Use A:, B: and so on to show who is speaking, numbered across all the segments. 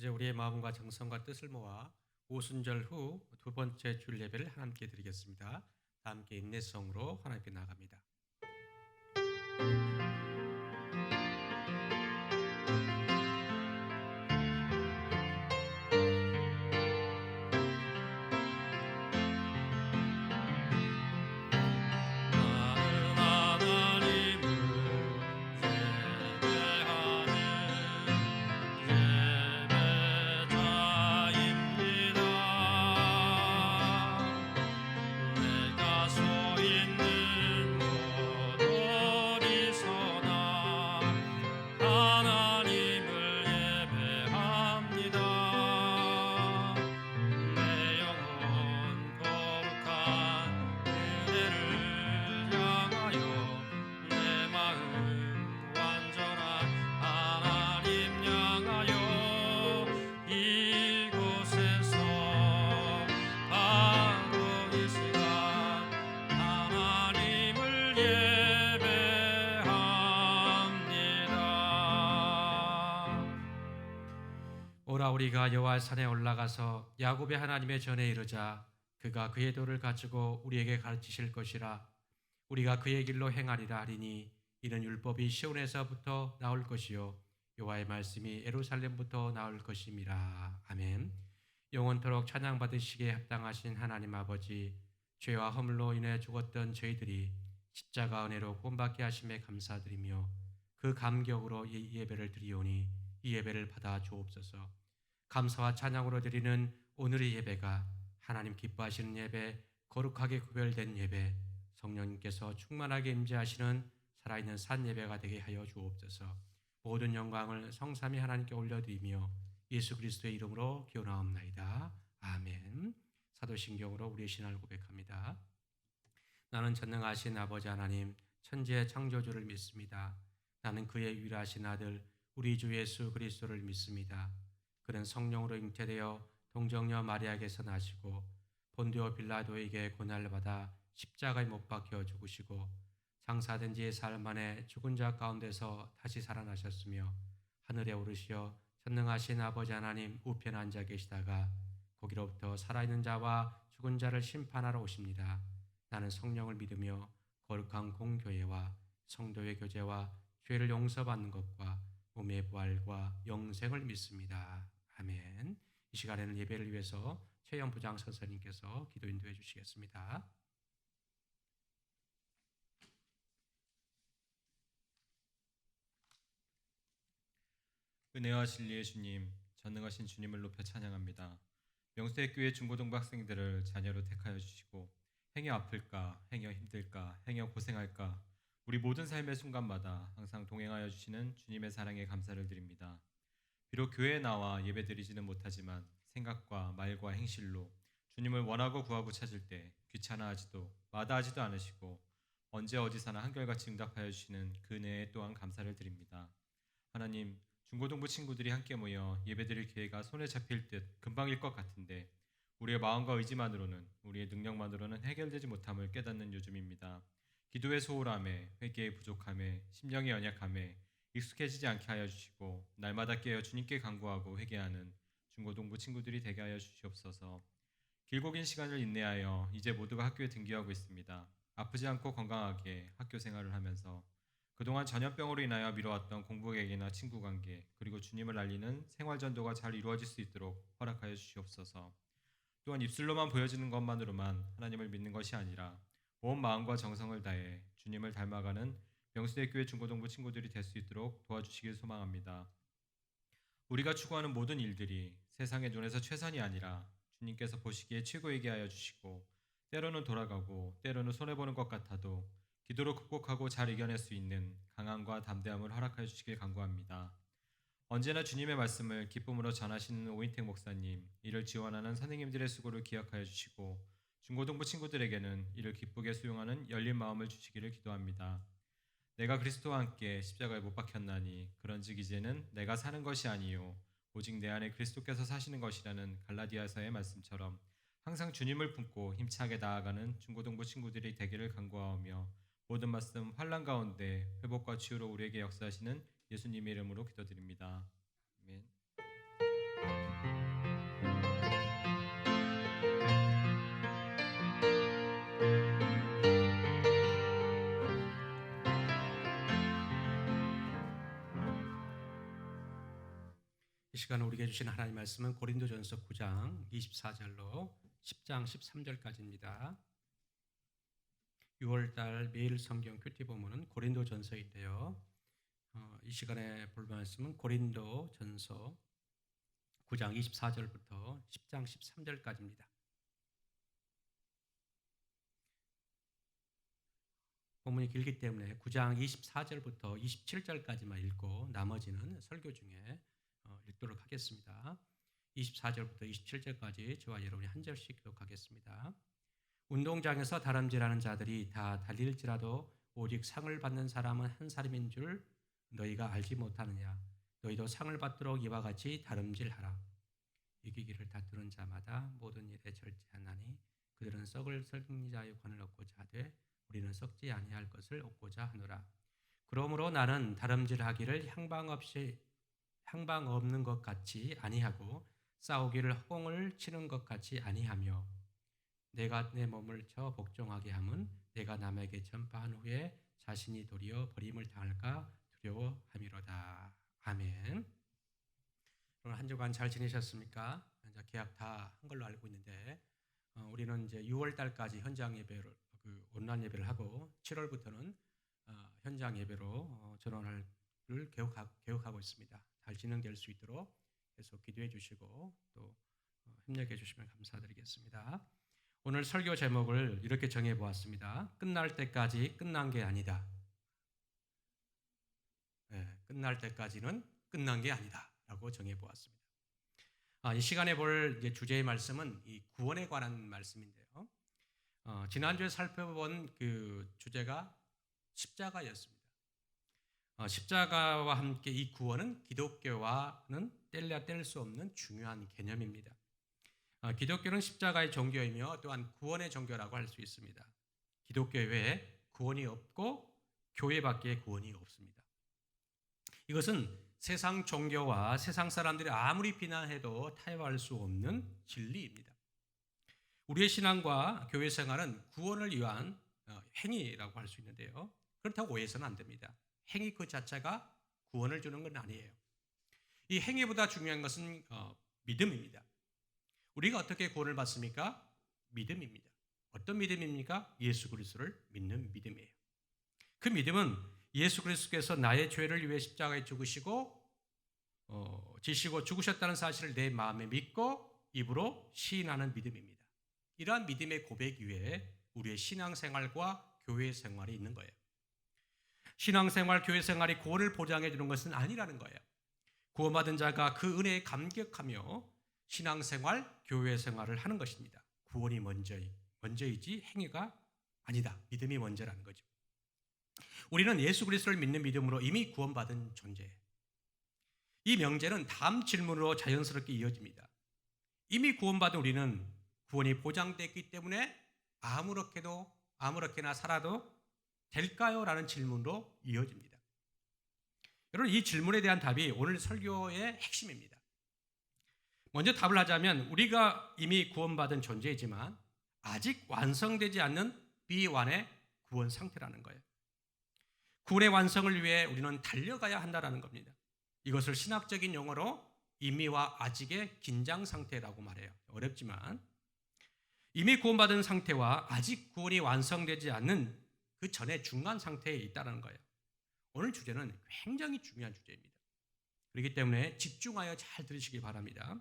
A: 이제 우리의 마음과 정성과 뜻을 모아 오순절 후 두 번째 주일 예배를 하나님께 드리겠습니다. 다 함께 인내성으로 하나님께 나갑니다. 나는 하나님을 예배하는 예배자입니다. 내가 서 있는 곳 어디서나 하나님을 예배합니다. 내 영혼 거룩한 은혜를 향하여 내 마음 완전한 하나님 향하여 이곳에서 바로 이 시간 하나님을 예배합니다. 오라 우리가 여호와 산에 올라가서 야곱의 하나님의 전에 이르자 그가 그의 도를 가지고 우리에게 가르치실 것이라. 우리가 그의 길로 행하리라 하리니 이는 율법이 시온에서부터 나올 것이요 여호와의 말씀이 예루살렘부터 나올 것임이라. 아멘. 영원토록 찬양 받으시기에 합당하신 하나님 아버지, 죄와 허물로 인해 죽었던 저희들이 십자가 은혜로 구원받게 하심에 감사드리며 그 감격으로 이 예배를 드리오니 이 예배를 받아 주옵소서. 감사와 찬양으로 드리는 오늘의 예배가 하나님 기뻐하시는 예배, 거룩하게 구별된 예배, 성령님께서 충만하게 임재하시는 살아있는 산 예배가 되게 하여 주옵소서. 모든 영광을 성삼위 하나님께 올려드리며 예수 그리스도의 이름으로 기원하옵나이다. 아멘. 사도신경으로 우리의 신앙을 고백합니다. 나는 전능하신 아버지 하나님, 천지의 창조주를 믿습니다. 나는 그의 유일하신 아들 우리 주 예수 그리스도를 믿습니다. 그는 성령으로 잉태되어 동정녀 마리아에게서 나시고 본디오 빌라도에게 고난을 받아 십자가에 못 박혀 죽으시고 장사된 지 사흘 만에 죽은 자 가운데서 다시 살아나셨으며 하늘에 오르시어 전능하신 아버지 하나님 우편에 앉아 계시다가 거기로부터 살아있는 자와 죽은 자를 심판하러 오십니다. 나는 성령을 믿으며 거룩한 공교회와 성도의 교제와 죄를 용서받는 것과 몸의 부활과 영생을 믿습니다. 아멘. 이 시간에는 예배를 위해서 최영 부장 선생님께서 기도 인도해 주시겠습니다.
B: 은혜와 진리의 주님, 전능하신 주님을 높여 찬양합니다. 명수의 교회 중고등부 학생들을 자녀로 택하여 주시고 행여 아플까, 행여 힘들까, 행여 고생할까 우리 모든 삶의 순간마다 항상 동행하여 주시는 주님의 사랑에 감사를 드립니다. 비록 교회에 나와 예배드리지는 못하지만 생각과 말과 행실로 주님을 원하고 구하고 찾을 때 귀찮아하지도 마다하지도 않으시고 언제 어디서나 한결같이 응답하여 주시는 그 은혜에 또한 감사를 드립니다. 하나님, 중고등부 친구들이 함께 모여 예배드릴 기회가 손에 잡힐 듯 금방일 것 같은데 우리의 마음과 의지만으로는, 우리의 능력만으로는 해결되지 못함을 깨닫는 요즘입니다. 기도의 소홀함에, 회개의 부족함에, 심령의 연약함에 익숙해지지 않게 하여 주시고 날마다 깨어 주님께 간구하고 회개하는 중고등부 친구들이 되게 하여 주시옵소서. 길고 긴 시간을 인내하여 이제 모두가 학교에 등교하고 있습니다. 아프지 않고 건강하게 학교 생활을 하면서 그동안 전염병으로 인하여 미뤄왔던 공부객이나 친구 관계, 그리고 주님을 알리는 생활 전도가 잘 이루어질 수 있도록 허락하여 주시옵소서. 또한 입술로만 보여지는 것만으로만 하나님을 믿는 것이 아니라 온 마음과 정성을 다해 주님을 닮아가는 명수대교회 중고등부 친구들이 될 수 있도록 도와주시길 소망합니다. 우리가 추구하는 모든 일들이 세상의 눈에서 최선이 아니라 주님께서 보시기에 최고이게 하여 주시고 때로는 돌아가고 때로는 손해보는 것 같아도 기도로 극복하고 잘 이겨낼 수 있는 강함과 담대함을 허락하여 주시길 간구합니다. 언제나 주님의 말씀을 기쁨으로 전하시는 오인택 목사님, 이를 지원하는 선생님들의 수고를 기억하여 주시고 중고등부 친구들에게는 이를 기쁘게 수용하는 열린 마음을 주시기를 기도합니다. 내가 그리스도와 함께 십자가에 못 박혔나니 그런즉 이제는 내가 사는 것이 아니요 오직 내 안에 그리스도께서 사시는 것이라는 갈라디아서의 말씀처럼 항상 주님을 품고 힘차게 나아가는 중고등부 친구들이 되기를 간구하오며 모든 말씀 환난 가운데 회복과 치유로 우리에게 역사하시는 예수님의 이름으로 기도드립니다. 아멘.
A: 이 시간 우리에게 주신 하나님 말씀은 고린도전서 9장 24절로 10장 13절까지입니다. 6월달 매일 성경 큐티 본문은 고린도전서인데요. 이 시간에 볼 말씀은 고린도전서 9장 24절부터 10장 13절까지입니다. 본문이 길기 때문에 9장 24절부터 27절까지만 읽고 나머지는 설교 중에 읽도록 하겠습니다. 24절부터 27절까지 저와 여러분이 한 절씩 기록하겠습니다. 운동장에서 다름질하는 자들이 다 달릴지라도 오직 상을 받는 사람은 한 사람인 줄 너희가 알지 못하느냐. 너희도 상을 받도록 이와 같이 다름질하라. 이기기를 다투는 자마다 모든 일에 절제하나니 그들은 썩을 승리자의 관을 얻고자 하되 우리는 썩지 아니할 것을 얻고자 하노라. 그러므로 나는 다름질하기를 향방 없는 것 같이 아니하고 싸우기를 허공을 치는 것 같이 아니하며 내가 내 몸을 쳐 복종하게 함은 내가 남에게 전파한 후에 자신이 도리어 버림을 당할까 두려워함이로다. 아멘. 오늘 한 주간 잘 지내셨습니까? 이제 계약 다 한 걸로 알고 있는데 우리는 이제 6월 달까지 현장 예배를 온라인 예배를 하고 7월부터는 현장 예배로 전환을 계획하고 있습니다. 잘 진행될 수 있도록 계속 기도해 주시고 또 협력해 주시면 감사드리겠습니다. 오늘 설교 제목을 이렇게 정해 보았습니다. 끝날 때까지 끝난 게 아니다. 끝날 때까지는 끝난 게 아니다라고 정해 보았습니다. 이 시간에 볼 주제의 말씀은 이 구원에 관한 말씀인데요. 지난주에 살펴본 그 주제가 십자가였습니다. 십자가와 함께 이 구원은 기독교와는 뗄래야 뗄 수 없는 중요한 개념입니다. 기독교는 십자가의 종교이며 또한 구원의 종교라고 할 수 있습니다. 기독교 외에 구원이 없고 교회밖에 구원이 없습니다. 이것은 세상 종교와 세상 사람들이 아무리 비난해도 타협할 수 없는 진리입니다. 우리의 신앙과 교회 생활은 구원을 위한 행위라고 할 수 있는데요. 그렇다고 오해해서는 안 됩니다. 행위 그 자체가 구원을 주는 건 아니에요. 이 행위보다 중요한 것은 믿음입니다. 우리가 어떻게 구원을 받습니까? 믿음입니다. 어떤 믿음입니까? 예수 그리스도를 믿는 믿음이에요. 그 믿음은 예수 그리스도께서 나의 죄를 위해 십자가에 지시고 죽으셨다는 사실을 내 마음에 믿고 입으로 시인하는 믿음입니다. 이러한 믿음의 고백 위에 우리의 신앙생활과 교회 생활이 있는 거예요. 신앙생활, 교회 생활이 구원을 보장해 주는 것은 아니라는 거예요. 구원받은 자가 그 은혜에 감격하며 신앙생활, 교회 생활을 하는 것입니다. 구원이 먼저이지 행위가 아니다. 믿음이 먼저라는 거죠. 우리는 예수 그리스도를 믿는 믿음으로 이미 구원받은 존재예요. 이 명제는 다음 질문으로 자연스럽게 이어집니다. 이미 구원받은 우리는 구원이 보장됐기 때문에 아무렇게나 살아도 될까요? 라는 질문으로 이어집니다. 여러분, 이 질문에 대한 답이 오늘 설교의 핵심입니다. 먼저 답을 하자면 우리가 이미 구원받은 존재이지만 아직 완성되지 않는 비완의 구원 상태라는 거예요. 구원의 완성을 위해 우리는 달려가야 한다는 겁니다. 이것을 신학적인 용어로 이미와 아직의 긴장 상태라고 말해요. 어렵지만 이미 구원받은 상태와 아직 구원이 완성되지 않는 그 전에 중간 상태에 있다는 거예요. 오늘 주제는 굉장히 중요한 주제입니다. 그렇기 때문에 집중하여 잘 들으시기 바랍니다.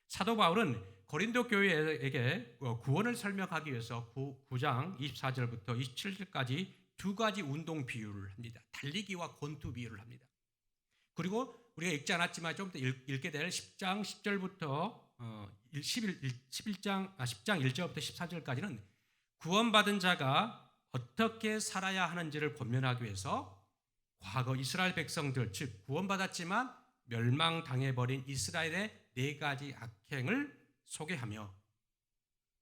A: 사도 바울은 고린도 교회에게 구원을 설명하기 위해서 9장 24절부터 27절까지 두 가지 운동 비유를 합니다. 달리기와 권투 비유를 합니다. 그리고 우리가 읽지 않았지만 좀 더 읽게 될 10장 10절부터 10장 1절부터 14절까지는 구원받은 자가 어떻게 살아야 하는지를 권면하기 위해서 과거 이스라엘 백성들, 즉 구원받았지만 멸망당해버린 이스라엘의 네 가지 악행을 소개하며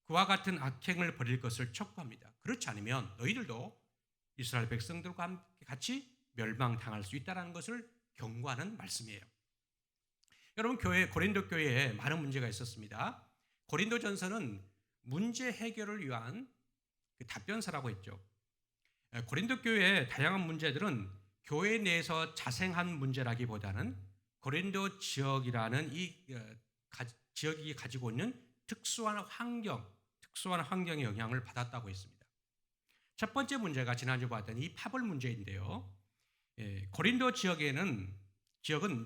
A: 그와 같은 악행을 버릴 것을 촉구합니다. 그렇지 않으면 너희들도 이스라엘 백성들과 함께 같이 멸망당할 수 있다는 것을 경고하는 말씀이에요. 여러분, 고린도 교회에 많은 문제가 있었습니다. 고린도전서는 문제 해결을 위한 답변서라고 했죠. 고린도 교회의 다양한 문제들은 교회 내에서 자생한 문제라기보다는 고린도 지역이라는 지역이 가지고 있는 특수한 환경의 영향을 받았다고 했습니다. 첫 번째 문제가 지난주 봤던 이 파벌 문제인데요. 고린도 지역은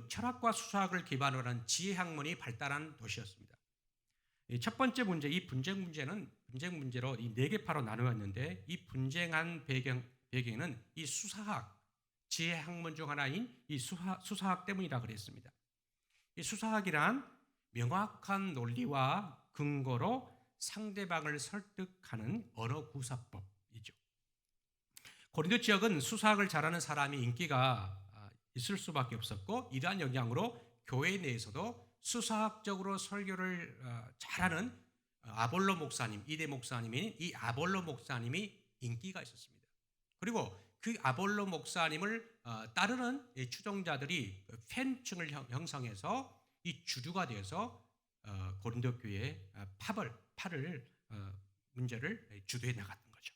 A: 철학과 수사학을 기반으로 한 지혜 학문이 발달한 도시였습니다. 첫 번째 문제, 이 분쟁 문제로 이 네 개파로 나누었는데, 이 분쟁한 배경은 이 수사학, 지혜 학문 중 하나인 이 수사학 때문이라 그랬습니다. 이 수사학이란 명확한 논리와 근거로 상대방을 설득하는 언어 구사법이죠. 고린도 지역은 수사학을 잘하는 사람이 인기가 있을 수밖에 없었고, 이러한 영향으로 교회 내에서도 수사학적으로 설교를 잘하는 아볼로 목사님, 이대 목사님인 이 아볼로 목사님이 인기가 있었습니다. 그리고 그 아볼로 목사님을 따르는 추종자들이 팬층을 형성해서 이 주류가 되어서 고린도 교회의 문제를 주도해 나갔던 거죠.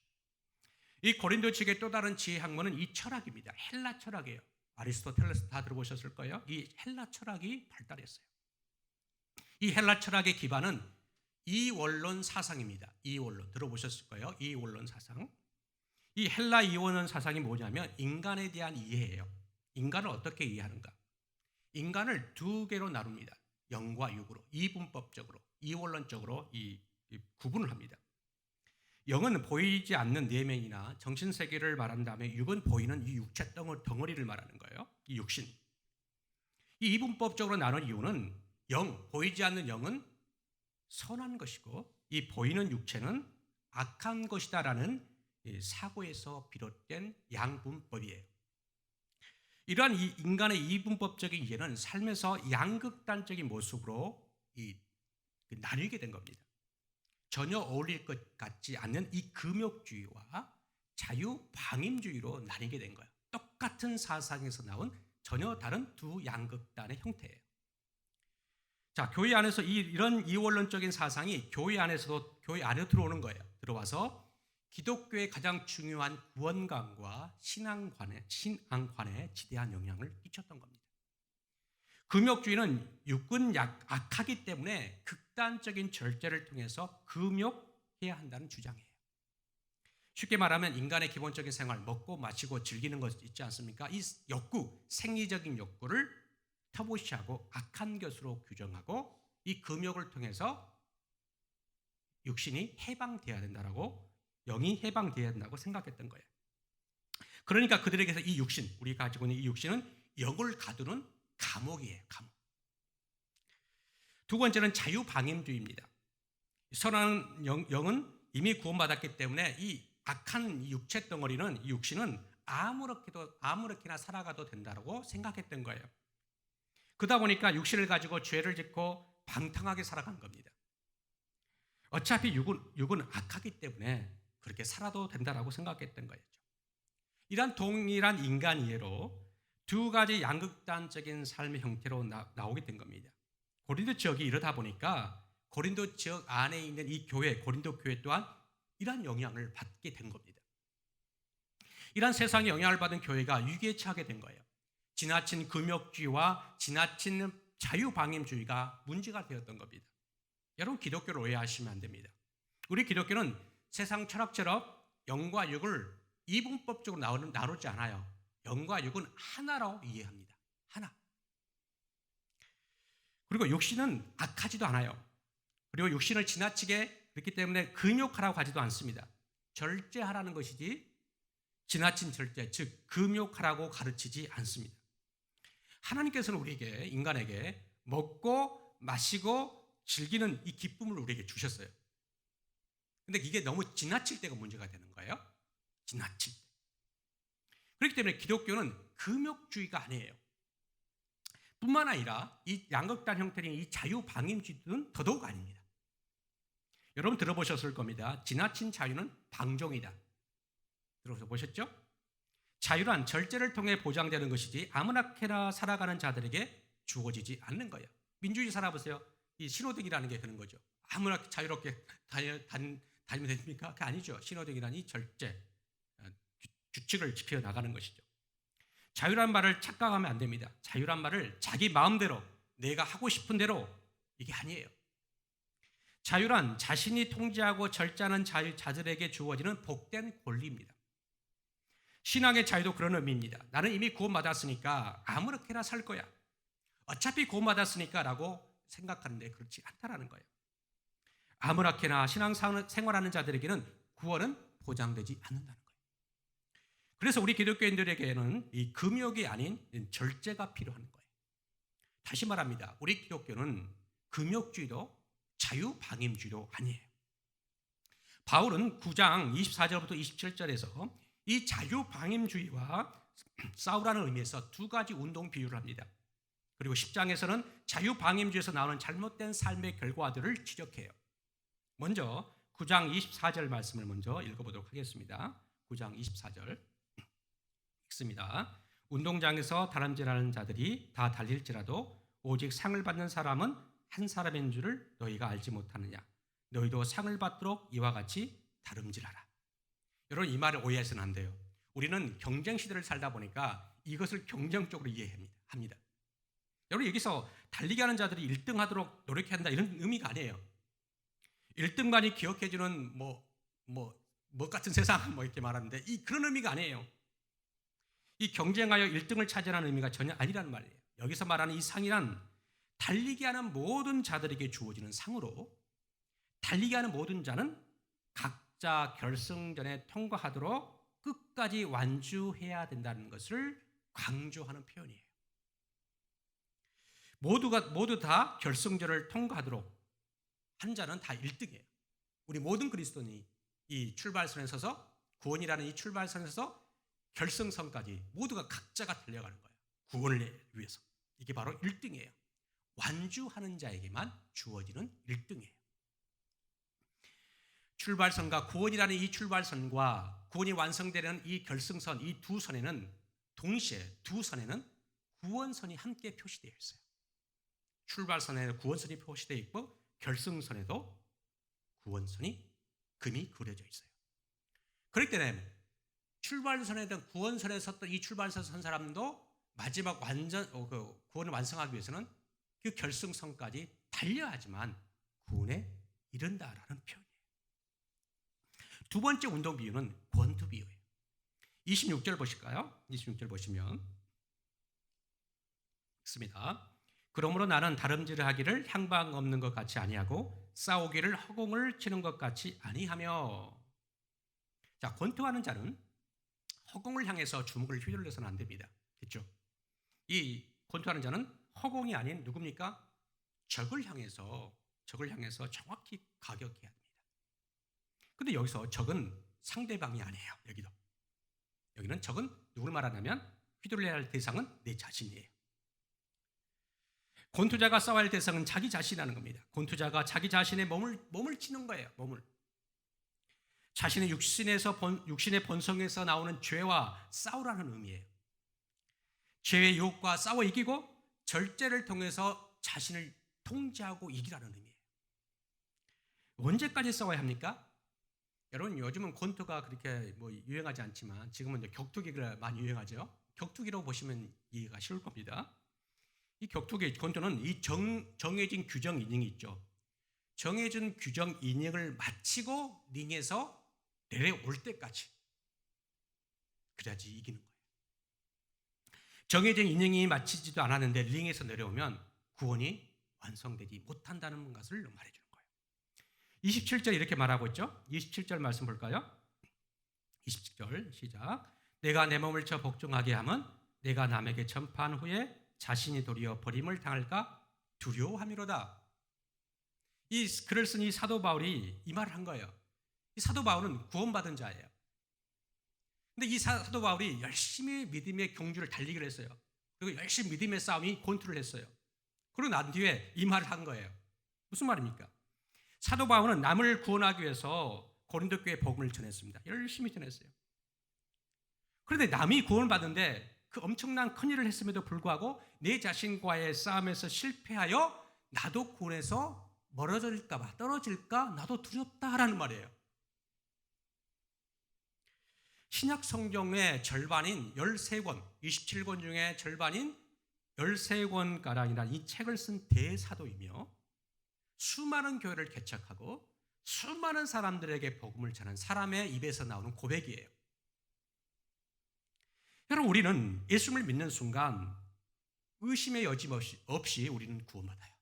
A: 이 고린도 지역의 또 다른 지혜 학문은 이 철학입니다. 헬라 철학이에요. 아리스토텔레스 다 들어보셨을 거예요. 이 헬라 철학이 발달했어요. 이 헬라 철학의 기반은 이원론 사상입니다. 이원론 들어보셨을 거예요. 이원론 사상. 이 헬라 이원론 사상이 뭐냐면 인간에 대한 이해예요. 인간을 어떻게 이해하는가? 인간을 두 개로 나눕니다. 영과 육으로, 이분법적으로, 이원론적으로 구분을 합니다. 영은 보이지 않는 내면이나 정신세계를 말한 다음에 육은 보이는 이 육체 덩어리를 말하는 거예요. 이 육신. 이 이분법적으로 나눈 이유는 보이지 않는 영은 선한 것이고 이 보이는 육체는 악한 것이다라는 사고에서 비롯된 양분법이에요. 이러한 인간의 이분법적인 이해는 삶에서 양극단적인 모습으로 나뉘게 된 겁니다. 전혀 어울릴 것 같지 않는 이 금욕주의와 자유방임주의로 나뉘게 된 거예요. 똑같은 사상에서 나온 전혀 다른 두 양극단의 형태예요. 자, 교회 안에서 이런 이원론적인 사상이 교회 안에로 들어오는 거예요. 들어와서 기독교의 가장 중요한 구원관과 신앙관에 지대한 영향을 끼쳤던 겁니다. 금욕주의는 육은 악하기 때문에 극단적인 절제를 통해서 금욕해야 한다는 주장이에요. 쉽게 말하면 인간의 기본적인 생활, 먹고 마시고 즐기는 것 있지 않습니까? 이 생리적인 욕구를 터부시하고 악한 것으로 규정하고 이 금욕을 통해서 육신이 해방되어야 된다라고, 영이 해방되어야 된다고 생각했던 거예요. 그러니까 그들에게서 이 육신, 우리가 가지고 있는 이 육신은 영을 가두는 감옥이에요. 감옥. 두 번째는 자유방임주의입니다. 선한 영은 이미 구원받았기 때문에 이 악한 육체 덩어리는, 이 육신은 아무렇게나 살아가도 된다고 생각했던 거예요. 그러다 보니까 육신을 가지고 죄를 짓고 방탕하게 살아간 겁니다. 어차피 육은 악하기 때문에 그렇게 살아도 된다라고 생각했던 거였죠. 이런 동일한 인간 이해로 두 가지 양극단적인 삶의 형태로 나오게 된 겁니다. 고린도 지역이 이러다 보니까 고린도 지역 안에 있는 이 교회, 고린도 교회 또한 이러한 영향을 받게 된 겁니다. 이러한 세상에 영향을 받은 교회가 위기에 처하게 된 거예요. 지나친 금욕주의와 지나친 자유방임주의가 문제가 되었던 겁니다. 여러분, 기독교를 오해하시면 안 됩니다. 우리 기독교는 세상 철학처럼 영과 육을 이분법적으로 나누지 않아요. 영과 육은 하나로 이해합니다. 하나. 그리고 육신은 악하지도 않아요. 그리고 육신을 지나치게 그렇기 때문에 금욕하라고 하지도 않습니다. 절제하라는 것이지 지나친 절제, 즉 금욕하라고 가르치지 않습니다. 하나님께서는 우리에게, 인간에게 먹고 마시고 즐기는 이 기쁨을 우리에게 주셨어요. 근데 이게 너무 지나칠 때가 문제가 되는 거예요. 지나칠 때. 그렇기 때문에 기독교는 금욕주의가 아니에요. 뿐만 아니라 이 양극단 형태인 이 자유방임주의는 더더욱 아닙니다. 여러분 들어보셨을 겁니다. 지나친 자유는 방종이다. 들어보셨죠? 자유란 절제를 통해 보장되는 것이지 아무렇게나 살아가는 자들에게 주어지지 않는 거예요. 민주주의 살아보세요. 이 신호등이라는 게 그런 거죠. 아무나 자유롭게 다니면 됩니까? 그게 아니죠. 신호등이란 이 절제, 규칙을 지켜 나가는 것이죠. 자유란 말을 착각하면 안 됩니다. 자유란 말을 자기 마음대로 내가 하고 싶은 대로 이게 아니에요. 자유란 자신이 통제하고 절제하는 자들에게 주어지는 복된 권리입니다. 신앙의 자유도 그런 의미입니다. 나는 이미 구원받았으니까 아무렇게나 살 거야. 어차피 구원받았으니까 라고 생각하는데 그렇지 않다라는 거예요. 아무렇게나 신앙생활하는 자들에게는 구원은 보장되지 않는다는 거예요. 그래서 우리 기독교인들에게는 이 금욕이 아닌 절제가 필요한 거예요. 다시 말합니다. 우리 기독교는 금욕주의도 자유방임주의도 아니에요. 바울은 9장 24절부터 27절에서 이 자유방임주의와 싸우라는 의미에서 두 가지 운동 비유를 합니다. 그리고 10장에서는 자유방임주의에서 나오는 잘못된 삶의 결과들을 지적해요. 먼저 9장 24절 말씀을 먼저 읽어보도록 하겠습니다. 9장 24절 읽습니다. 운동장에서 다람질하는 자들이 다 달릴지라도 오직 상을 받는 사람은 한 사람인 줄을 너희가 알지 못하느냐. 너희도 상을 받도록 이와 같이 다름질하라. 여러분, 이 말을 오해해서는 안 돼요. 우리는 경쟁 시대를 살다 보니까 이것을 경쟁적으로 이해합니다. 여러분, 여기서 달리기 하는 자들이 1등 하도록 노력해야 한다 이런 의미가 아니에요. 1등만이 기억해주는 뭐 같은 세상 이렇게 말하는데 그런 의미가 아니에요. 이 경쟁하여 1등을 차지하는 의미가 전혀 아니라는 말이에요. 여기서 말하는 이 상이란 달리기 하는 모든 자들에게 주어지는 상으로 달리기 하는 모든 자는 각자 결승전에 통과하도록 끝까지 완주해야 된다는 것을 강조하는 표현이에요. 모두 다 결승전을 통과하도록 한 자는 다 1등이에요. 우리 모든 그리스도인이 이 출발선에 서서 구원이라는 이 출발선에 서서 결승선까지 모두가 각자가 달려가는 거예요. 구원을 위해서. 이게 바로 1등이에요. 완주하는 자에게만 주어지는 1등이에요. 출발선과 구원이라는 이 출발선과 구원이 완성되는 이 결승선, 이 두 선에는 동시에 두 선에는 구원선이 함께 표시되어 있어요. 출발선에 구원선이 표시되어 있고 결승선에도 구원선이 금이 그려져 있어요. 그렇기 때문에 출발선에든 구원선에 섰던 이 출발선 선 사람도 마지막 구원을 완성하기 위해서는 그 결승선까지 달려야지만 구원에 이른다라는 표현이에요. 두 번째 운동 비유는 권투 비유예요. 26절 보실까요? 26절 보시면 있습니다. 그러므로 나는 다름질을 하기를 향방 없는 것 같이 아니하고 싸우기를 허공을 치는 것 같이 아니하며. 자, 권투하는 자는 허공을 향해서 주먹을 휘둘러서는 안 됩니다. 그렇죠? 이 권투하는 자는 허공이 아닌 누굽니까? 적을 향해서 정확히 가격해야 합니다. 근데 여기서 적은 상대방이 아니에요. 여기는 적은 누굴 말하냐면 휘둘러야 할 대상은 내 자신이에요. 권투자가 싸워야 할 대상은 자기 자신이라는 겁니다. 권투자가 자기 자신의 몸을 치는 거예요. 몸을. 자신의 육신의 본성에서 나오는 죄와 싸우라는 의미예요. 죄의 유혹과 싸워 이기고 절제를 통해서 자신을 통제하고 이기라는 의미예요. 언제까지 싸워야 합니까? 여러분, 요즘은 권투가 그렇게 유행하지 않지만 지금은 이제 격투기가 많이 유행하죠. 격투기로 보시면 이해가 쉬울 겁니다. 이 격투기 권투는 이 정해진 규정 이닝이 있죠. 정해진 규정 이닝을 마치고 링에서 내려올 때까지 그래야지 이기는 거예요. 정해진 이닝이 마치지도 않았는데 링에서 내려오면 구원이 완성되지 못한다는 것을 말해주는 거예요. 27절 이렇게 말하고 있죠. 27절 말씀 볼까요? 27절 시작. 내가 내 몸을 쳐 복종하게 하면 내가 남에게 전파한 후에 자신이 도리어 버림을 당할까 두려워함이로다. 이 글을 쓴 이 사도 바울이 이 말을 한 거예요. 이 사도 바울은 구원받은 자예요. 근데 이 사도 바울이 열심히 믿음의 경주를 달리기를 했어요. 그리고 열심히 믿음의 싸움이 권투를 했어요. 그러고 난 뒤에 이 말을 한 거예요. 무슨 말입니까? 사도 바울은 남을 구원하기 위해서 고린도 교회에 복음을 전했습니다. 열심히 전했어요. 그런데 남이 구원을 받는데 그 엄청난 큰일을 했음에도 불구하고 내 자신과의 싸움에서 실패하여 나도 구원에서 멀어질까 봐 떨어질까 나도 두렵다라는 말이에요. 신약 성경의 절반인 13권, 27권 중에 절반인 13권가량이라는 이 책을 쓴 대사도이며 수많은 교회를 개척하고 수많은 사람들에게 복음을 전한 사람의 입에서 나오는 고백이에요. 여러분, 우리는 예수를 믿는 순간 의심의 여지 없이 우리는 구원받아요.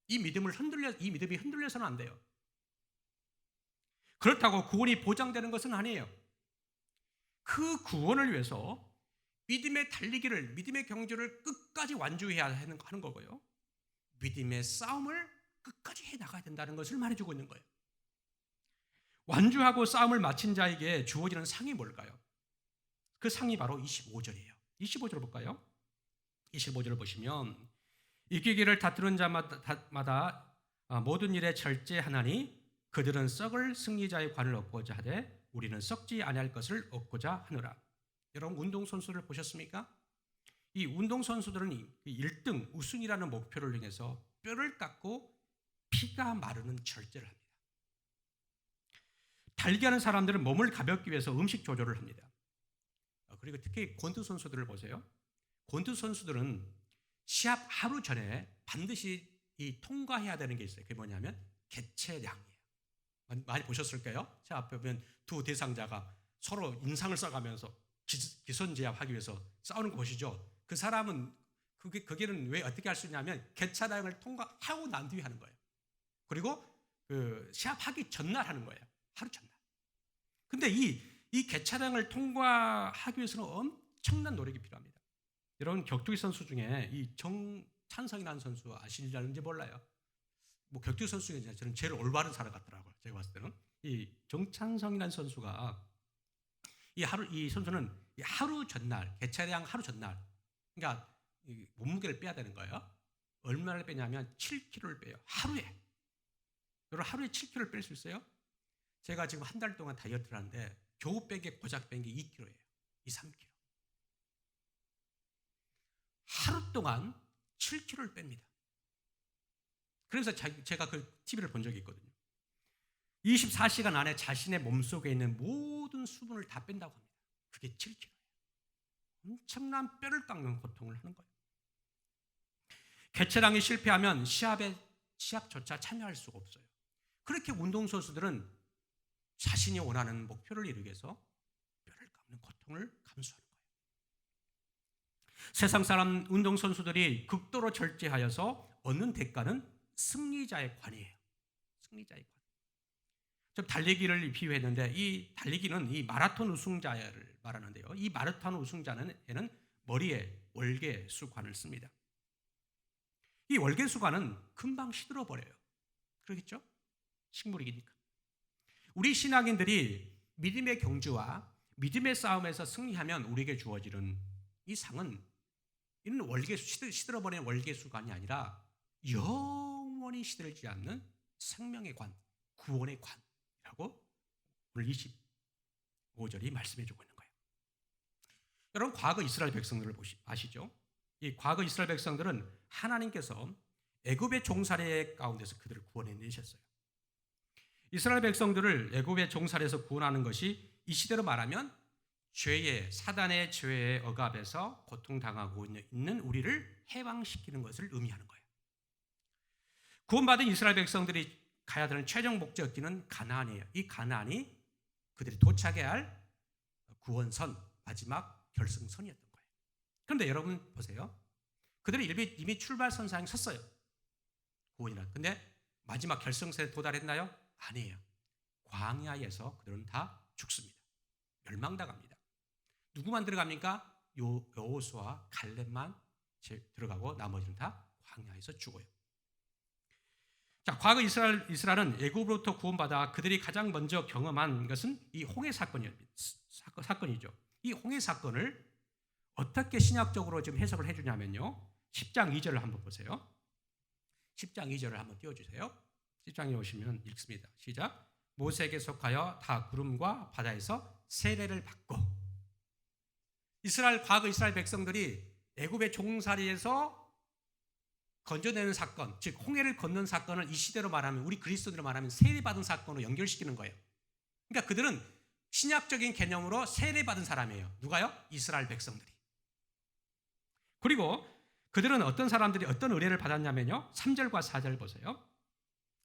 A: 이 믿음이 흔들려서는 안 돼요. 그렇다고 구원이 보장되는 것은 아니에요. 그 구원을 위해서 믿음의 달리기를, 믿음의 경주를 끝까지 완주해야 하는 거고요. 믿음의 싸움을 끝까지 해 나가야 된다는 것을 말해주고 있는 거예요. 완주하고 싸움을 마친 자에게 주어지는 상이 뭘까요? 그 상이 바로 25절이에요. 25절 볼까요? 25절을 보시면 이기기를 다투는 자마다 모든 일에 절제하나니 그들은 썩을 승리자의 관을 얻고자 하되 우리는 썩지 아니할 것을 얻고자 하노라. 여러분, 운동선수를 보셨습니까? 이 운동선수들은 1등 우승이라는 목표를 향해서 뼈를 깎고 피가 마르는 절제를 합니다. 달리기하는 사람들은 몸을 가볍기 위해서 음식 조절을 합니다. 그리고 특히 권투 선수들을 보세요. 권투 선수들은 시합 하루 전에 반드시 통과해야 되는 게 있어요. 그게 뭐냐면 개체량이에요. 많이 보셨을까요? 제 앞에 보면 두 대상자가 서로 인상을 써가면서 기선제압하기 위해서 싸우는 거 보시죠. 그 사람은 그게는 왜 어떻게 할 수 있냐면 개체량을 통과하고 난 뒤에 하는 거예요. 그리고 그 시합하기 전날 하는 거예요. 하루 전날. 근데 이 개체량을 통과하기 위해서는 엄청난 노력이 필요합니다. 여러분, 격투기 선수 중에 이 정찬성이라는 선수 아시는지 몰라요. 뭐 격투기 선수 중에 저는 제일 올바른 사람 같더라고요. 제가 봤을 때는 이 정찬성이라는 선수가 이 선수는 하루 전날, 개체량 하루 전날, 그러니까 몸무게를 빼야 되는 거예요. 얼마를 빼냐면 7kg를 빼요. 하루에. 여러분, 하루에 7kg를 뺄 수 있어요? 제가 지금 한 달 동안 다이어트를 하는데 겨우 뺀 게 고작 뺀 게 2kg예요. 3kg. 하루 동안 7kg를 뺍니다. 그래서 제가 그 TV를 본 적이 있거든요. 24시간 안에 자신의 몸속에 있는 모든 수분을 다 뺀다고 합니다. 그게 7kg예요. 엄청난 뼈를 깎는 고통을 하는 거예요. 개체량이 실패하면 시합조차 참여할 수가 없어요. 그렇게 운동선수들은 자신이 원하는 목표를 이루기 위해서 뼈를 깎는 고통을 감수하는 거예요. 세상 사람 운동선수들이 극도로 절제하여서 얻는 대가는 승리자의 관이에요. 승리자의 관. 좀 달리기를 비유했는데 이 달리기는 이 마라톤 우승자를 말하는데요. 이 마라톤 우승자는 머리에 월계수관을 씁니다. 이 월계수관은 금방 시들어 버려요. 그러겠죠? 식물이니까. 우리 신앙인들이 믿음의 경주와 믿음의 싸움에서 승리하면 우리에게 주어지는 이 상은 이는 월계수, 시들어버리는 월계수관이 아니라 영원히 시들지 않는 생명의 관, 구원의 관이라고 오늘 25절이 말씀해주고 있는 거예요. 여러분, 과거 이스라엘 백성들을 아시죠? 이 과거 이스라엘 백성들은 하나님께서 애굽의 종살이 가운데서 그들을 구원해내셨어요. 이스라엘 백성들을 애굽의 종살이에서 구원하는 것이 이 시대로 말하면 사단의 죄의 억압에서 고통당하고 있는 우리를 해방시키는 것을 의미하는 거예요. 구원받은 이스라엘 백성들이 가야 되는 최종 목적지는 가나안이에요. 이 가나안이 그들이 도착해야 할 구원선, 마지막 결승선이었던 거예요. 그런데 여러분 보세요. 그들이 이미 출발선상에 섰어요. 구원이라. 근데 마지막 결승선에 도달했나요? 아니에요. 광야에서 그들은 다 죽습니다. 멸망당합니다. 누구만 들어갑니까? 여호수아와 갈렙만 들어가고 나머지는 다 광야에서 죽어요. 자, 과거 이스라엘은 애굽으로부터 구원받아 그들이 가장 먼저 경험한 것은 이 홍해 사건이죠. 이 홍해 사건을 어떻게 신학적으로 지금 해석을 해주냐면요. 10장 2절을 한번 보세요. 10장 2절을 한번 띄워주세요. 10장에 오시면 읽습니다. 시작. 모세에게 속하여 다 구름과 바다에서 세례를 받고. 과거 이스라엘 백성들이 애굽의 종살이에서 건져내는 사건, 즉 홍해를 건넌 사건을 이 시대로 말하면, 우리 그리스도인으로 말하면 세례받은 사건으로 연결시키는 거예요. 그러니까 그들은 신약적인 개념으로 세례받은 사람이에요. 누가요? 이스라엘 백성들이. 그리고 그들은 어떤 사람들이 어떤 의뢰를 받았냐면요. 3절과 4절 보세요.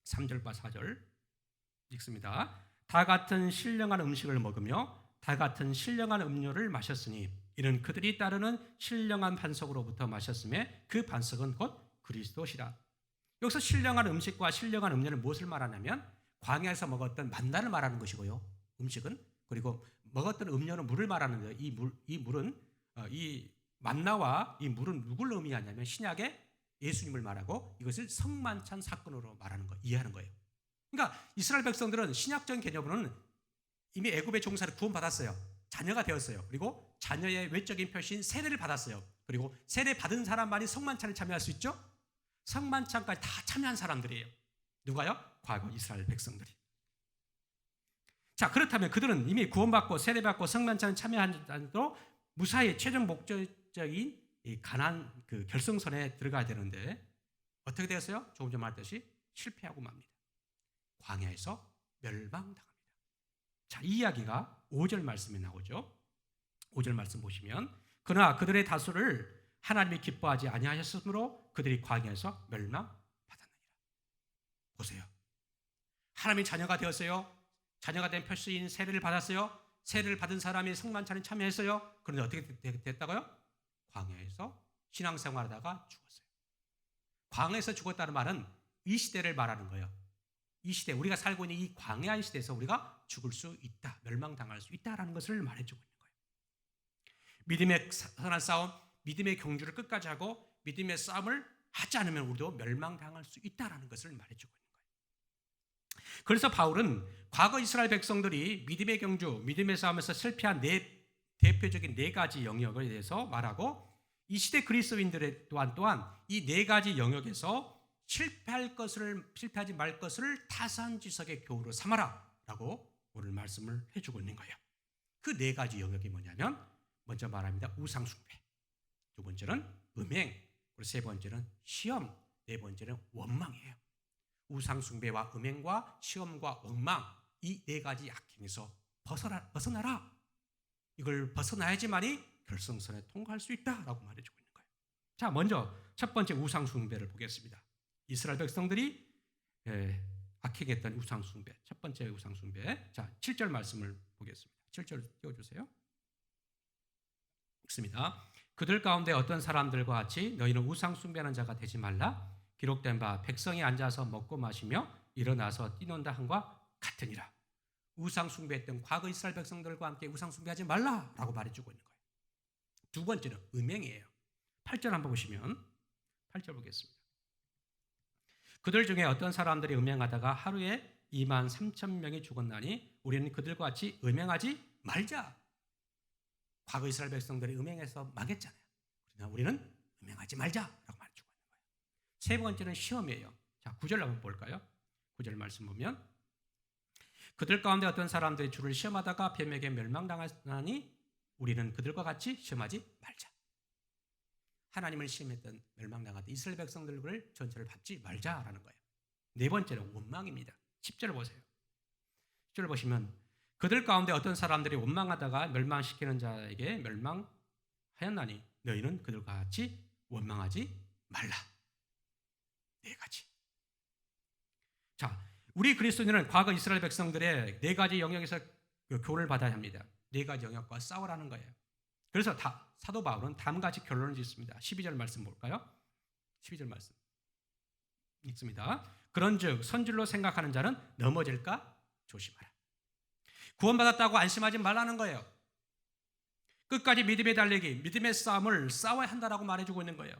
A: 3절과 4절 읽습니다. 다 같은 신령한 음식을 먹으며 다 같은 신령한 음료를 마셨으니 이는 그들이 따르는 신령한 반석으로부터 마셨음에 그 반석은 곧 그리스도시라. 여기서 신령한 음식과 신령한 음료를 무엇을 말하냐면 광야에서 먹었던 만나를 말하는 것이고요. 음식은. 그리고 먹었던 음료는 물을 말하는데 이 물은 이 만나와 이 물은 누굴 의미하냐면 신약의 예수님을 말하고 이것을 성만찬 사건으로 말하는 거 이해하는 거예요. 그러니까 이스라엘 백성들은 신약적인 개념으로는 이미 애굽의 종살이 구원받았어요. 자녀가 되었어요. 그리고 자녀의 외적인 표시인 세례를 받았어요. 그리고 세례 받은 사람만이 성만찬에 참여할 수 있죠. 성만찬까지 다 참여한 사람들이에요. 누가요? 과거 이스라엘 백성들이. 자, 그렇다면 그들은 이미 구원받고 세례받고 성만찬에 참여한 자도 무사히 최종 목적적인 이 가나안 그 결승선에 들어가야 되는데 어떻게 되었어요? 조금 전 말했듯이 실패하고 맙니다. 광야에서 멸망당합니다. 자, 이 이야기가 5절 말씀에 나오죠. 5절 말씀 보시면 그러나 그들의 다수를 하나님이 기뻐하지 아니하셨으므로 그들이 광야에서 멸망받았느니라. 보세요. 하나님의 자녀가 되었어요. 자녀가 된 표시인 세례를 받았어요. 세례를 받은 사람이 성만찬에 참여했어요. 그런데 어떻게 됐다고요? 광야에서 신앙생활하다가 죽었어요. 광야에서 죽었다는 말은 이 시대를 말하는 거예요. 이 시대, 우리가 살고 있는 이 광야의 시대에서 우리가 죽을 수 있다, 멸망당할 수 있다라는 것을 말해주고 있는 거예요. 믿음의 선한 싸움, 믿음의 경주를 끝까지 하고 믿음의 싸움을 하지 않으면 우리도 멸망당할 수 있다라는 것을 말해주고 있는 거예요. 그래서 바울은 과거 이스라엘 백성들이 믿음의 경주, 믿음의 싸움에서 실패한 대표적인 네 가지 영역에 대해서 말하고 이 시대 그리스도인들의 또한 이 네 가지 영역에서 실패하지 말 것을 타산지석의 교훈으로 삼아라라고 오늘 말씀을 해주고 있는 거예요. 그 네 가지 영역이 뭐냐면 먼저 말합니다. 우상숭배, 두 번째는 음행, 그리고 세 번째는 시험, 네 번째는 원망이에요. 우상숭배와 음행과 시험과 원망, 이 네 가지 악행에서 벗어나라. 이걸 벗어나야지만이 결승선에 통과할 수 있다라고 말해주고 있는 거예요. 자, 먼저 첫 번째 우상숭배를 보겠습니다. 이스라엘 백성들이 악행했던 우상숭배, 첫 번째 우상숭배. 자, 7절 말씀을 보겠습니다. 7절 띄워주세요. 읽습니다. 그들 가운데 어떤 사람들과 같이 너희는 우상숭배하는 자가 되지 말라. 기록된 바 백성이 앉아서 먹고 마시며 일어나서 뛰논다 함과 같으니라. 우상숭배했던 과거 이스라엘 백성들과 함께 우상숭배하지 말라라고 말해주고 있는 거예요. 두 번째는 음행이에요. 8절 한번 보시면 8절 보겠습니다. 그들 중에 어떤 사람들이 음행하다가 하루에 23,000명이 죽었나니 우리는 그들과 같이 음행하지 말자. 과거 이스라엘 백성들이 음행해서 망했잖아요. 그러나 우리는 음행하지 말자라고 말해주고 있는 거예요. 세 번째는 시험이에요. 자, 9절 한번 볼까요? 9절 말씀 보면 그들 가운데 어떤 사람들이 주를 시험하다가 뱀에게 멸망당하니 우리는 그들과 같이 시험하지 말자. 하나님을 시험했던 멸망당하던 이스라엘 백성들을 전체를 받지 말자라는 거예요. 네 번째는 원망입니다. 10절 보세요. 10절 보시면 그들 가운데 어떤 사람들이 원망하다가 멸망시키는 자에게 멸망하였나니 너희는 그들과 같이 원망하지 말라. 네 가지. 자, 우리 그리스도인은 과거 이스라엘 백성들의 네 가지 영역에서 교훈을 받아야 합니다. 네 가지 영역과 싸우라는 거예요. 그래서 사도 바울은 다음과 같이 결론을 짓습니다. 12절 말씀 볼까요? 12절 말씀 읽습니다. 그런즉 선줄로 생각하는 자는 넘어질까 조심하라. 구원받았다고 안심하지 말라는 거예요. 끝까지 믿음의 달리기, 믿음의 싸움을 싸워야 한다라고 말해주고 있는 거예요.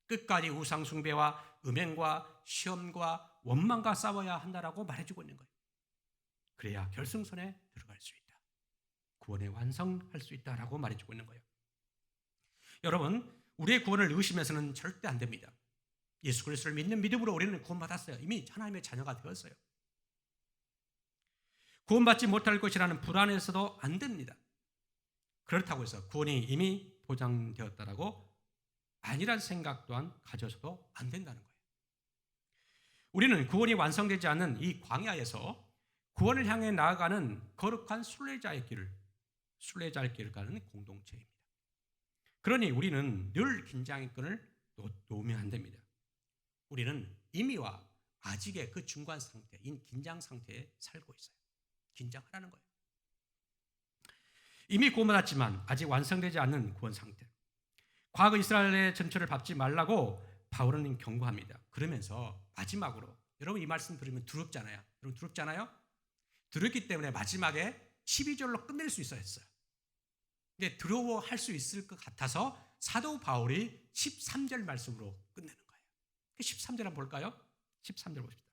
A: 끝까지 우상숭배와 음행과 시험과 원망과 싸워야 한다라고 말해주고 있는 거예요. 그래야 결승선에 들어갈 수 있다. 구원의 완성할 수 있다라고 말해주고 있는 거예요. 여러분, 우리의 구원을 의심해서는 절대 안 됩니다. 예수 그리스도를 믿는 믿음으로 우리는 구원받았어요. 이미 하나님의 자녀가 되었어요. 구원받지 못할 것이라는 불안해서도 안 됩니다. 그렇다고 해서 구원이 이미 보장되었다라고 아니란 생각 또한 가져서도 안 된다는 거예요. 우리는 구원이 완성되지 않은 이 광야에서 구원을 향해 나아가는 거룩한 순례자의 길을 가는 공동체입니다. 그러니 우리는 늘 긴장의 끈을 놓으면 안 됩니다. 우리는 이미와 아직의 그 중간 상태인 긴장 상태에 살고 있어요. 긴장하라는 거예요. 이미 구원받았지만 아직 완성되지 않는 구원 상태. 과거 이스라엘의 전철을 밟지 말라고 바울은 경고합니다. 그러면서 마지막으로 여러분 이 말씀 들으면 두렵잖아요. 여러분 두렵잖아요? 두렵기 때문에 마지막에 12절로 끝낼 수 있어야 했어요. 근데 두려워할 수 있을 것 같아서 사도 바울이 13절 말씀으로 끝내는 거예요. 13절 한번 볼까요? 13절 보십시다.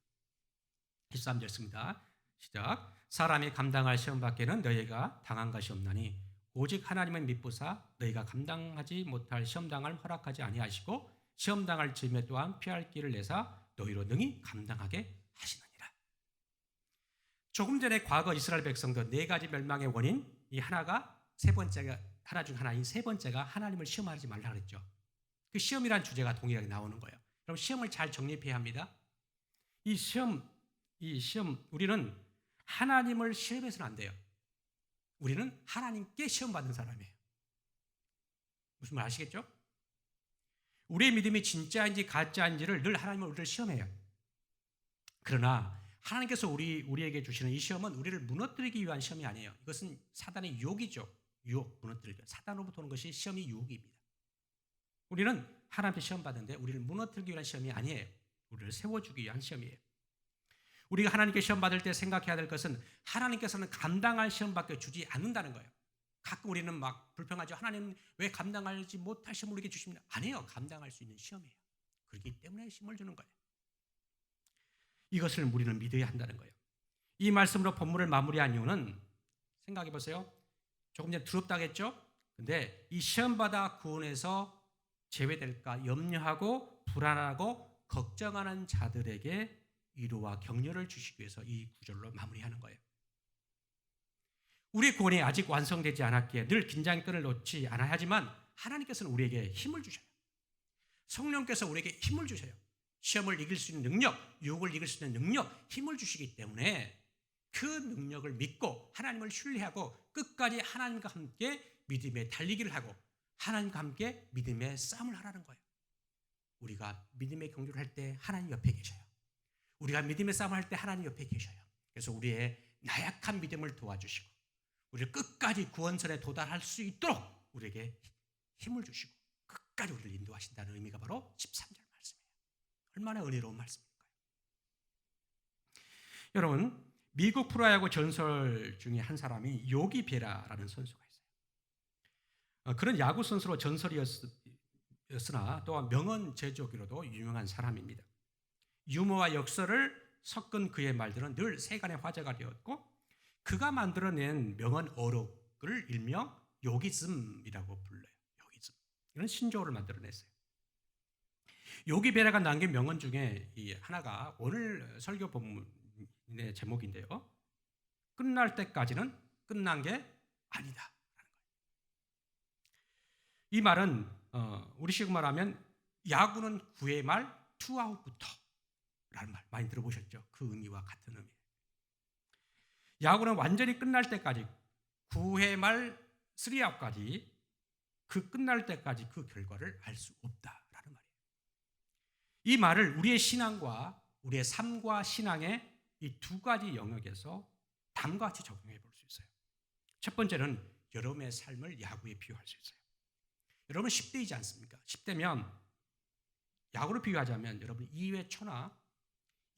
A: 13절 씁니다. 시작. 사람이 감당할 시험 밖에는 너희가 당한 것이 없나니 오직 하나님은 미쁘사 너희가 감당하지 못할 시험당을 허락하지 아니하시고 시험당할 즈음에 또한 피할 길을 내사 너희로 능히 감당하게 하시느니라. 조금 전에 과거 이스라엘 백성들 네 가지 멸망의 원인 이 하나가 하나 중 하나인 세 번째가 하나님을 시험하지 말라 그랬죠. 그 시험이란 주제가 동일하게 나오는 거예요. 그럼 시험을 잘 정립해야 합니다. 이 시험 우리는 하나님을 시험해서는 안 돼요. 우리는 하나님께 시험받는 사람이에요. 무슨 말 아시겠죠? 우리의 믿음이 진짜인지 가짜인지를 늘 하나님은 우리를 시험해요. 그러나 하나님께서 우리에게 주시는 이 시험은 우리를 무너뜨리기 위한 시험이 아니에요. 이것은 사단의 유혹이죠. 유혹, 무너뜨리기. 사단으로부터 오는 것이 시험이 유혹입니다. 우리는 하나님께 시험받는데 우리를 무너뜨리기 위한 시험이 아니에요. 우리를 세워주기 위한 시험이에요. 우리가 하나님께 시험받을 때 생각해야 될 것은 하나님께서는 감당할 시험밖에 주지 않는다는 거예요. 가끔 우리는 막 불평하죠. 하나님 왜 감당하지 못할 시험을 우리에게 주십니까? 아니에요. 감당할 수 있는 시험이에요. 그렇기 때문에 시험을 주는 거예요. 이것을 우리는 믿어야 한다는 거예요. 이 말씀으로 본문을 마무리한 이유는 생각해 보세요. 조금 전에 두렵다고 했죠? 근데 이 시험받아 구원에서 제외될까 염려하고 불안하고 걱정하는 자들에게 위로와 격려를 주시기 위해서 이 구절로 마무리하는 거예요. 우리의 구원이 아직 완성되지 않았기에 늘 긴장의 끈을 놓지 않아야 하지만 하나님께서는 우리에게 힘을 주셔요. 성령께서 우리에게 힘을 주셔요. 시험을 이길 수 있는 능력, 유혹을 이길 수 있는 능력, 힘을 주시기 때문에 그 능력을 믿고 하나님을 신뢰하고 끝까지 하나님과 함께 믿음의 달리기를 하고 하나님과 함께 믿음의 싸움을 하라는 거예요. 우리가 믿음의 경주를 할 때 하나님 옆에 계셔요. 우리가 믿음의 싸움을 할 때 하나님 옆에 계셔요. 그래서 우리의 나약한 믿음을 도와주시고 우리를 끝까지 구원선에 도달할 수 있도록 우리에게 힘을 주시고 끝까지 우리를 인도하신다는 의미가 바로 13절 말씀이에요. 얼마나 은혜로운 말씀일까요? 여러분, 미국 프로야구 전설 중에 한 사람이 요기 베라라는 선수가 있어요. 그런 야구 선수로 전설이었으나 또한 명언 제조기로도 유명한 사람입니다. 유머와 역설을 섞은 그의 말들은 늘 세간의 화제가 되었고 그가 만들어낸 명언 어록을 일명 요기즘이라고 불러요. 요기즘. 이런 신조어를 만들어냈어요. 요기 베라가 남긴 명언 중에 이 하나가 오늘 설교 본문의 제목인데요. 끝날 때까지는 끝난 게 아니다. 이 말은 우리식으로 말하면 야구는 9회 말 투아웃부터 라는 말 많이 들어보셨죠? 그 의미와 같은 의미. 야구는 완전히 끝날 때까지 9회 말 3아웃까지 그 끝날 때까지 그 결과를 알 수 없다라는 말이에요. 이 말을 우리의 신앙과 우리의 삶과 신앙의 이 두 가지 영역에서 다음과 같이 적용해 볼 수 있어요. 첫 번째는 여러분의 삶을 야구에 비유할 수 있어요. 여러분 10대이지 않습니까? 10대면 야구로 비유하자면 여러분 2회 초나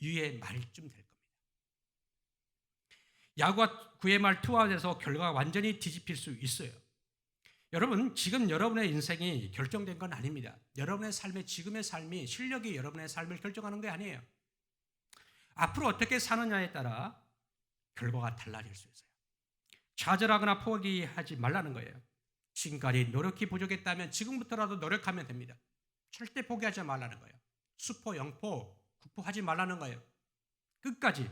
A: 2회 말쯤 될 겁니다. 야구가 9회 말 투아웃에서 결과가 완전히 뒤집힐 수 있어요. 여러분 지금 여러분의 인생이 결정된 건 아닙니다. 여러분의 삶의 지금의 삶이 실력이 여러분의 삶을 결정하는 게 아니에요. 앞으로 어떻게 사느냐에 따라 결과가 달라질 수 있어요. 좌절하거나 포기하지 말라는 거예요. 지금까지 노력이 부족했다면 지금부터라도 노력하면 됩니다. 절대 포기하지 말라는 거예요. 수포, 영포, 국포하지 말라는 거예요. 끝까지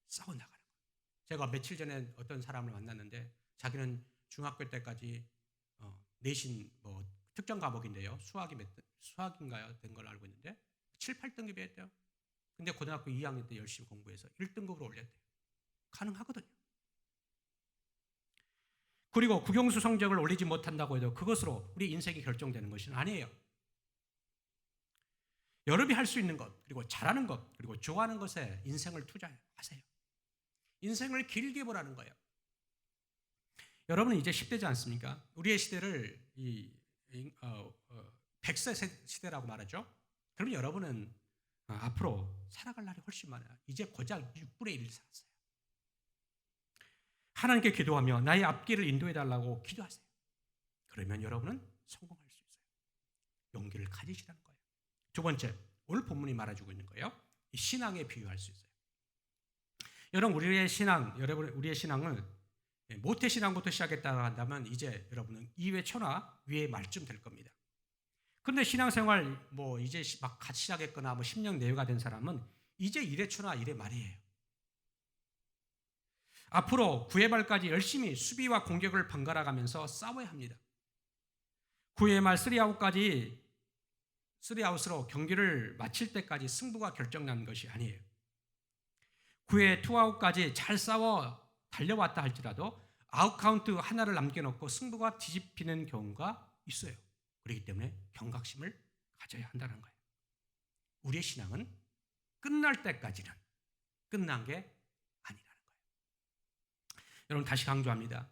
A: 싸워나가는 거예요. 제가 며칠 전에 어떤 사람을 만났는데 자기는 중학교 때까지 내신 특정 과목인데요. 수학인가요? 된 걸 알고 있는데 7, 8등급이 했대요. 근데 고등학교 2학년 때 열심히 공부해서 1등급으로 올렸대요. 가능하거든요. 그리고 국영수 성적을 올리지 못한다고 해도 그것으로 우리 인생이 결정되는 것은 아니에요. 여러분이 할 수 있는 것, 그리고 잘하는 것, 그리고 좋아하는 것에 인생을 투자하세요. 인생을 길게 보라는 거예요. 여러분은 이제 10대지 않습니까? 우리의 시대를 100세 시대라고 말하죠. 그럼 여러분은 앞으로 살아갈 날이 훨씬 많아요. 이제 고작 6분의 1을 살았어요. 하나님께 기도하며 나의 앞길을 인도해 달라고 기도하세요. 그러면 여러분은 성공할 수 있어요. 용기를 가지시라는 거예요. 두 번째, 오늘 본문이 말해주고 있는 거예요. 이 신앙에 비유할 수 있어요. 여러분, 우리의 신앙을 모태 신앙부터 시작했다고 한다면 이제 여러분은 2회 초나 위의 말쯤 될 겁니다. 그런데 신앙생활 이제 막 같이 시작했거나 10년 내외가 된 사람은 이제 1회 초나 1회 말이에요. 앞으로 9회 말까지 열심히 수비와 공격을 번갈아 가면서 싸워야 합니다. 9회 말 3아웃으로 경기를 마칠 때까지 승부가 결정난 것이 아니에요. 9회 투아웃까지 잘 싸워 달려왔다 할지라도 아웃카운트 하나를 남겨놓고 승부가 뒤집히는 경우가 있어요. 그렇기 때문에 경각심을 가져야 한다는 거예요. 우리의 신앙은 끝날 때까지는 끝난 게 아니라는 거예요. 여러분, 다시 강조합니다.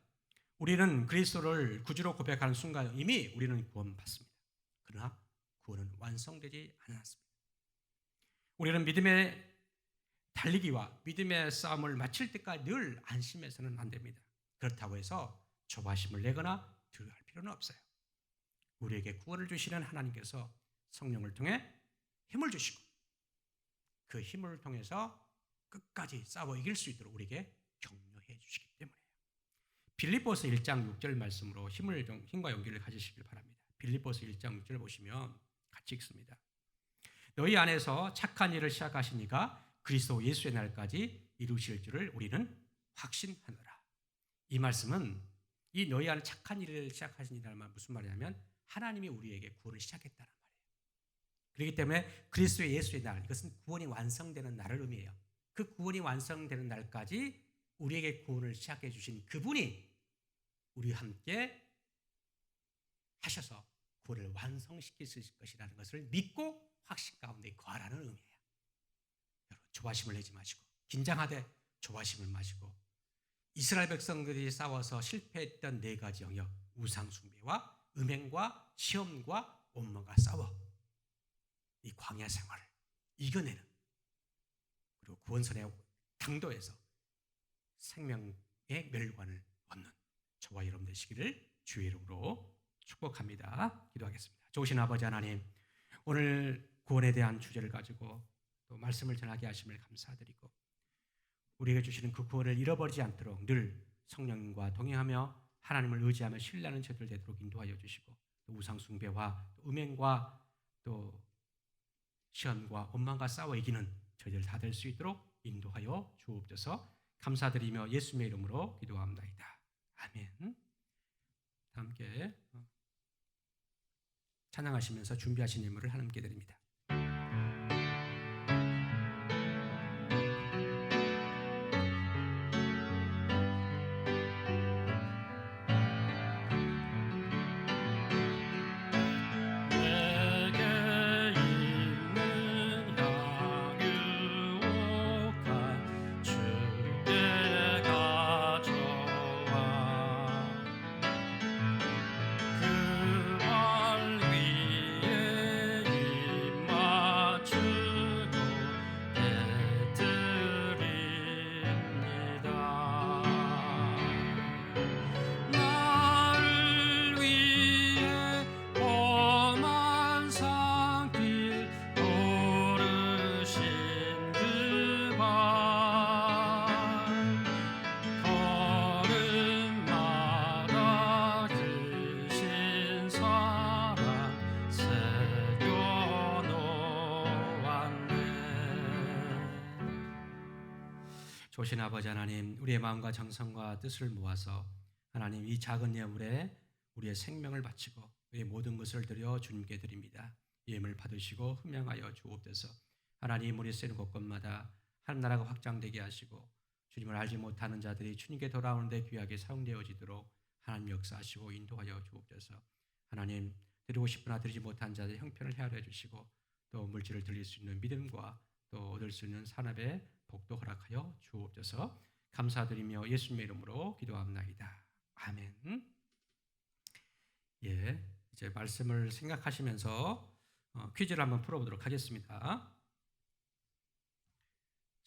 A: 우리는 그리스도를 구주로 고백하는 순간 이미 우리는 구원받습니다. 그러나 구원은 완성되지 않았습니다. 우리는 믿음의 달리기와 믿음의 싸움을 마칠 때까지 늘 안심해서는 안 됩니다. 그렇다고 해서 조바심을 내거나 두려워할 필요는 없어요. 우리에게 구원을 주시는 하나님께서 성령을 통해 힘을 주시고 그 힘을 통해서 끝까지 싸워 이길 수 있도록 우리에게 격려해 주시기 때문이에요. 빌립보서 1장 6절 말씀으로 힘과 용기를 가지시길 바랍니다. 빌립보서 1장 6절 보시면 같이 읽습니다. 너희 안에서 착한 일을 시작하시니까 그리스도 예수의 날까지 이루실 줄을 우리는 확신하노라. 이 말씀은 이 너희 안에 착한 일을 시작하시니라는 말 무슨 말이냐면 하나님이 우리에게 구원을 시작했다는 말이에요. 그렇기 때문에 그리스도의 예수의 날, 이것은 구원이 완성되는 날을 의미해요. 그 구원이 완성되는 날까지 우리에게 구원을 시작해 주신 그분이 우리와 함께 하셔서 구원을 완성시키실 것이라는 것을 믿고 확신 가운데 거하라는 의미예요. 여러분, 조바심을 내지 마시고 긴장하되 조바심을 마시고 이스라엘 백성들이 싸워서 실패했던 4가지 영역, 우상 숭배와 음행과 시험과 원망과 싸워 이 광야 생활을 이겨내는, 그리고 구원선의 당도에서 생명의 멸관을 얻는 저와 여러분 되시기를 주의 이름으로 축복합니다. 기도하겠습니다. 좋으신 아버지 하나님, 오늘 구원에 대한 주제를 가지고 또 말씀을 전하게 하심을 감사드리고 우리에게 주시는 그 구원을 잃어버리지 않도록 늘 성령님과 동행하며 하나님을 의지하며 신뢰하는 저들 되도록 인도하여 주시고 또 우상 숭배와 음행과 또 시험과 원망과 싸워 이기는 저희들 다 될 수 있도록 인도하여 주옵소서. 감사드리며 예수님의 이름으로 기도합니다. 아멘. 함께 찬양하시면서 준비하신 예물을 하나님께 드립니다. 좋으신 아버지 하나님, 우리의 마음과 정성과 뜻을 모아서 하나님 이 작은 예물에 우리의 생명을 바치고 우리의 모든 것을 드려 주님께 드립니다. 예물 받으시고 흠양하여 주옵소서. 하나님, 우리 쓰는 곳곳마다 하나님 나라가 확장되게 하시고 주님을 알지 못하는 자들이 주님께 돌아오는데 귀하게 사용되어지도록 하나님 역사하시고 인도하여 주옵소서. 하나님, 드리고 싶으나 드리지 못한 자들 형편을 헤아려 주시고 또 물질을 드릴 수 있는 믿음과 또 얻을 수 있는 산업의 복도 허락하여 주옵소서. 감사드리며 예수님의 이름으로 기도합나이다. 아멘. 예, 이제 말씀을 생각하시면서 퀴즈를 한번 풀어보도록 하겠습니다.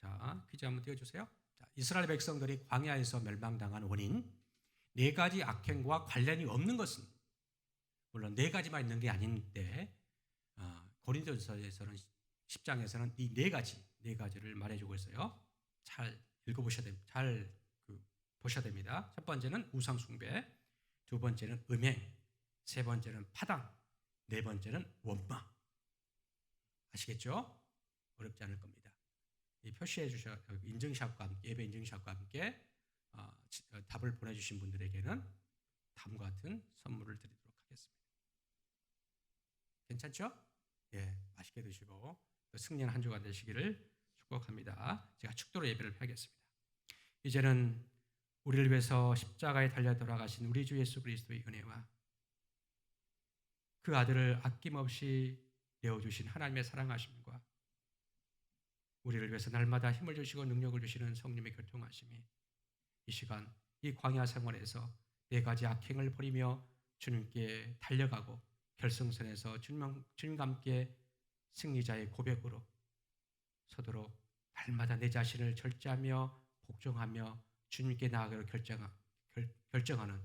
A: 자, 퀴즈 한번 띄워주세요. 자, 이스라엘 백성들이 광야에서 멸망당한 원인, 네 가지 악행과 관련이 없는 것은, 물론 네 가지만 있는 게 아닌데 고린도전서에서는 10장에서는 이 네 가지를 말해주고 있어요. 잘 읽어보셔야 됩니다. 잘 보셔야 됩니다. 첫 번째는 우상숭배, 두 번째는 음행, 세 번째는 파당, 네 번째는 원망. 아시겠죠? 어렵지 않을 겁니다. 이 표시해 주셔 인증샷과 함께, 예배 인증샷과 함께 답을 보내주신 분들에게는 다음과 같은 선물을 드리도록 하겠습니다. 괜찮죠? 예, 맛있게 드시고 승리한 한 주가 되시기를 축복합니다. 제가 축도로 예배를 하겠습니다. 이제는 우리를 위해서 십자가에 달려 돌아가신 우리 주 예수 그리스도의 은혜와 그 아들을 아낌없이 내어주신 하나님의 사랑하심과 우리를 위해서 날마다 힘을 주시고 능력을 주시는 성령의 교통하심이 이 시간 이 광야 생활에서 네 가지 악행을 버리며 주님께 달려가고 결승선에서 주님과 함께 승리자의 고백으로 서도록 날마다 내 자신을 절제하며 복종하며 주님께 나아가기로 결정하는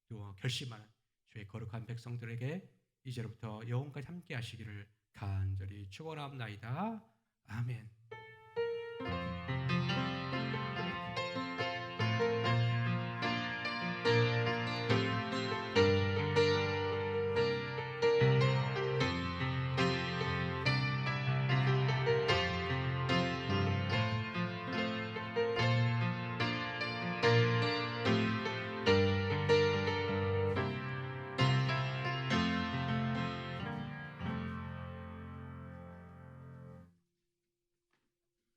A: 또 결심하는 주의 거룩한 백성들에게 이제로부터 영원까지 함께 하시기를 간절히 축원합나이다. 아멘.